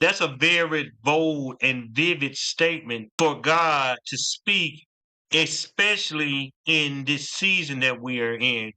That's a very bold and vivid statement for God to speak, especially in this season that we are in.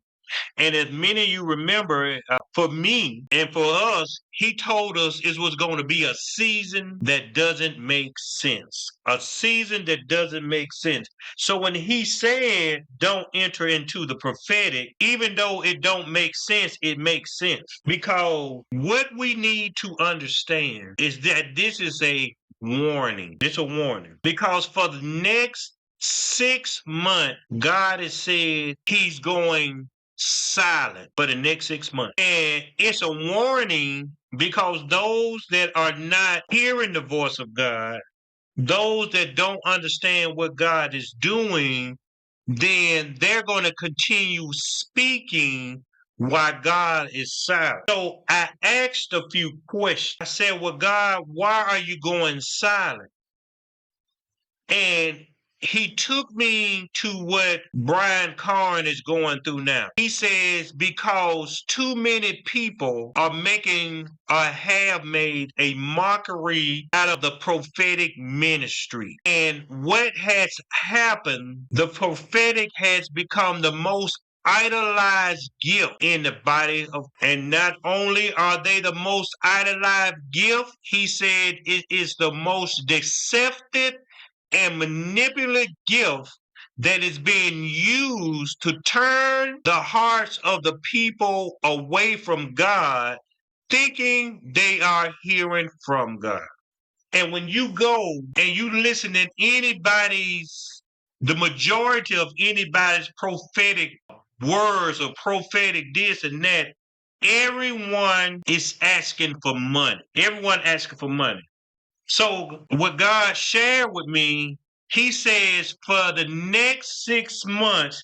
And as many of you remember, for me and for us, he told us it was going to be a season that doesn't make sense. A season that doesn't make sense. So when he said, don't enter into the prophetic, even though it don't make sense, it makes sense. Because what we need to understand is that this is a warning. It's a warning. Because for the next 6 months, God has said he's going silent for the next 6 months. And it's a warning because those that are not hearing the voice of God, those that don't understand what God is doing, then they're going to continue speaking while God is silent. So I asked a few questions. I said, well, God, why are you going silent? And he took me to what Brian Carn is going through now. He says, because too many people are making or have made a mockery out of the prophetic ministry. And what has happened, the prophetic has become the most idolized gift in the body of, and not only are they the most idolized gift, he said it is the most deceptive and manipulative gift that is being used to turn the hearts of the people away from God, thinking they are hearing from God. And when you go and you listen to the majority of anybody's prophetic words or prophetic this and that, everyone is asking for money. Everyone asking for money. So what God shared with me, he says for the next 6 months,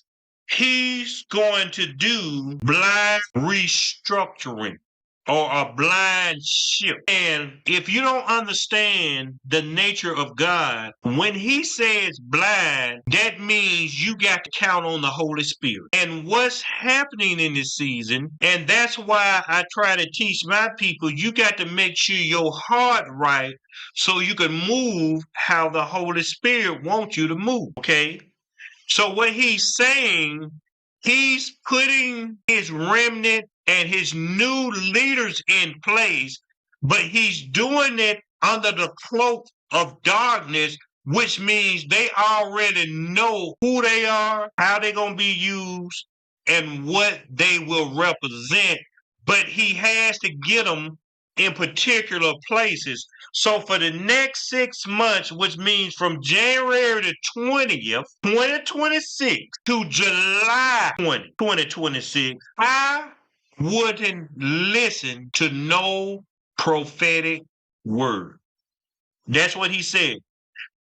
he's going to do blind restructuring or a blind shift. And if you don't understand the nature of God, when he says blind, that means you got to count on the Holy Spirit. And what's happening in this season, and that's why I try to teach my people, you got to make sure your heart right so you can move how the Holy Spirit wants you to move. Okay? So what he's saying, he's putting his remnant and his new leaders in place, but he's doing it under the cloak of darkness, which means they already know who they are, how they're going to be used, and what they will represent. But he has to get them in particular places. So for the next 6 months, which means from January the 20th, 2026 to July 2026, I wouldn't listen to no prophetic word. That's what he said.